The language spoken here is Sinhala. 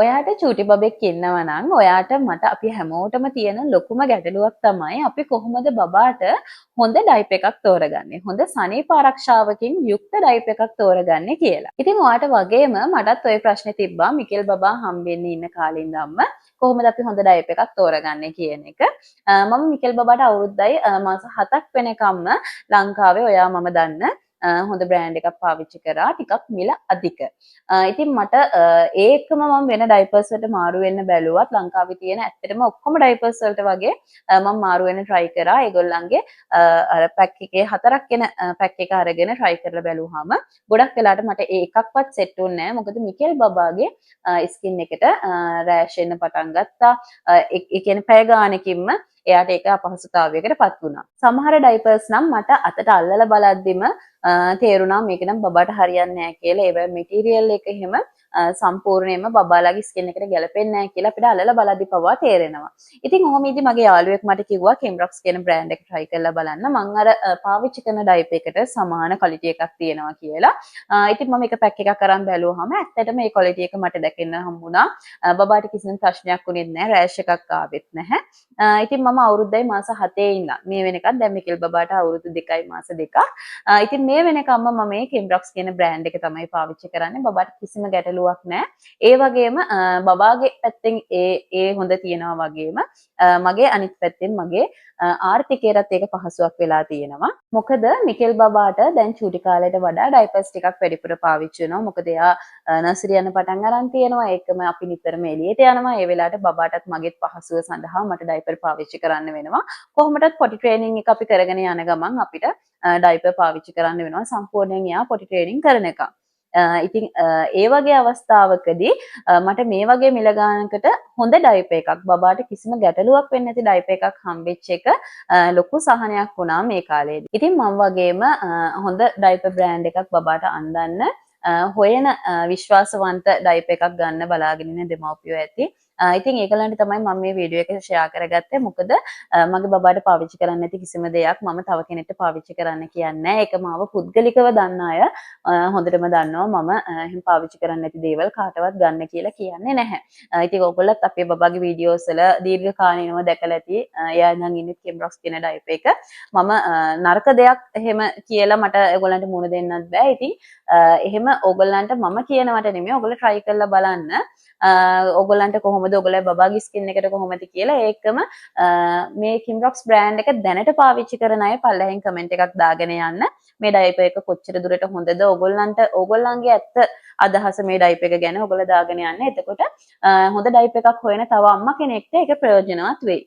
ඔයාට චූටි බබෙක් ඉන්නවා නම් ඔයාට මට අපි හැමෝටම තියෙන ලොකුම ගැටලුවක් තමයි අපි කොහොමද බබාට හොඳ ඩයිප් එකක් තෝරගන්නේ. හොඳ සනීප ආරක්ෂාවකින් යුක්ත ඩයිප් එකක් තෝරගන්නේ කියලා. ඉතින් ඔයාට වගේම මටත් ওই ප්‍රශ්නේ තිබ්බා මිකෙල් බබා හම්බෙන්න ඉන්න කාලේ ඉඳන්ම කොහොමද අපි හොඳ ඩයිප් එකක් තෝරගන්නේ කියන එක. මම මිකෙල් බබාට අවුරුද්දයි මාස 7ක් වෙනකම්ම ලංකාවේ ඔයා මම දන්න හොඳ බ්‍රෑන්ඩ් එකක් පාවිච්චි කරා ටිකක් මිල අධික. ඉතින් මට ඒකම මම වෙන ඩයිපර්ස් වලට මාරු වෙන්න බැලුවත් ලංකාවේ තියෙන ඇත්තටම ඔක්කොම ඩයිපර්ස් වලට වගේ මම මාරු වෙන්න try කරා. ඒගොල්ලන්ගේ අර පැක් එකේ 4ක් එන පැක් එක අරගෙන try කරලා බැලුවාම ගොඩක් වෙලාට මට ඒ එකක්වත් සෙට් වුණේ නැහැ. මොකද මිකෙල් බබාගේ ස්කින් එකට රෑෂ් එන්න පටන් ගත්තා. ඒ කියන්නේ පැය ගානකින්ම එයාට ඒක අපහසුතාවයකට පත් වුණා. සමහර ඩයිපර්ස් නම් මට අතට අල්ලලා බලද්දිම තේරුණා මේක නම් බබාට හරියන්නේ නැහැ කියලා. ඒවැ මැටීරියල් එක එහෙම සම්පූර්ණයෙන්ම බබාලාගේ ස්කින් එකට ගැලපෙන්නේ නැහැ කියලා අපිට අල්ලලා බලද්දි පවා තේරෙනවා. ඉතින් ඔහොම ඉදි මගේ යාළුවෙක් මට කිව්වා කෙම්රොක්ස් කියන බ්‍රෑන්ඩ් එක try කරලා බලන්න. මම අර පාවිච්චි කරන ඩයිප් එකට සමාන ක්වොලිටි එකක් තියෙනවා කියලා. ඉතින් මම එක පැක් එකක් අරන් බැලුවාම ඇත්තටම මේ ක්වොලිටි එක මට දැකෙන්න හම්බුණා. බබාට කිසිම ප්‍රශ්නයක් වුණේ නැහැ. රෑෂ් එකක් ආවෙත් නැහැ. ඉතින් මම අවුරුද්දයි මාස 7 ඉඳන් මේ වෙනකන් දැන් මිකෙල් බබාට අවුරුදු 2යි මාස 2ක්. ඉතින් මේ වෙනකම්ම මම මේ කෙම්රොක්ස් කියන බ්‍රෑන්ඩ් එක තමයි පාවිච්චි කරන්නේ. බබාට කිසිම ගැටලුවක් නැහැ. ඒ වගේම බබාගේ පැත්තෙන් ඒ හොඳ තියෙනවා වගේම මගේ අනිත් පැත්තෙන් මගේ ආර්ථිකයටත් ඒක පහසුවක් වෙලා තියෙනවා. මොකද මිකෙල් බබාට දැන් චූටි කාලයට වඩා ඩයිපර්ස් ටිකක් වැඩිපුර පාවිච්චි වෙනවා. මොකද එයා නර්සරි යන පටන් අරන් තියෙනවා. ඒකම අපි නිතරම එළියට යනවා. ඒ වෙලාවට බබාටත් මගෙත් පහසුව සඳහා මට ඩයිපර් පාවිච්චි කරන්න වෙනවා. කොහොමදත් පොටි ට්‍රේනින් එක අපි කරගෙන යන ගමන් අපිට ඩයිපර් පාවිච්චි කරන්න වෙනවා. සම්පූර්ණයෙන් එයා පොටි ට්‍රේනින් කරන එක. ඉතින් ඒ වගේ අවස්ථාවකදී මට මේ වගේ මිල ගානකට හොඳ ඩයිපර් එකක් බබාට කිසිම ගැටලුවක් වෙන්නේ නැති ඩයිපර් එකක් හම්බෙච්ච එක ලොකු සහනයක් වුණා මේ කාලේදී. ඉතින් මම වගේම හොඳ ඩයිපර් බ්‍රෑන්ඩ් එකක් බබාට අඳන්න හොයන විශ්වාසවන්ත ඩයිපර් එකක් ගන්න බලාගෙන ඉන්න දෙමව්පියෝ ඇති. ඉතින් ඒගොල්ලන්ට තමයි මම මේ වීඩියෝ එක ෂෙයා කරගත්තේ. මොකද මගේ බබාට පාවිච්චි කරන්න නැති කිසිම දෙයක් මම තව කෙනෙක්ට පාවිච්චි කරන්න කියන්නේ නැහැ. ඒක මාව පුද්ගලිකව දන්න අය හොඳටම දන්නවා මම එහෙම පාවිච්චි කරන්න නැති දේවල් කාටවත් ගන්න කියලා කියන්නේ නැහැ. ඉතින් ඔයගොල්ලොත් අපේ බබාගේ වීඩියෝස් වල දීර්ඝකාලීනව දැකලා ඇති. එයා ඉඳන් ඉන්නේ කෙම්රොක්ස් කියන ඩයිපර් එක. මම නරක දෙයක් එහෙම කියලා මට ඔයගොල්ලන්ට මුණ දෙන්නත් බෑ. ඉතින් එහෙම ඔයගොල්ලන්ට මම කියනවට නෙමෙයි ඔයගොල්ලෝ try කරලා බලන්න. ඔයගොල්ලන්ට කොහොමද ඔයගොල්ලෝ බබාගේ ස්කින් එකට කොහොමද කියලා ඒකම මේ කිම්රොක්ස් බ්‍රෑන්ඩ් එක දැනට පාවිච්චි කරන අය පල්ලෙහෙන් කමෙන්ට් එකක් දාගෙන යන්න. මේ ඩයිපර් එක කොච්චර දුරට හොඳද ඕගොල්ලන්ගේ ඇත්ත අදහස මේ ඩයිපර් එක ගැන ඔයගොල්ලෝ දාගෙන යන්න. එතකොට හොඳ ඩයිපර් එකක් හොයන තව අම්මා කෙනෙක්ට ඒක ප්‍රයෝජනවත් වෙයි.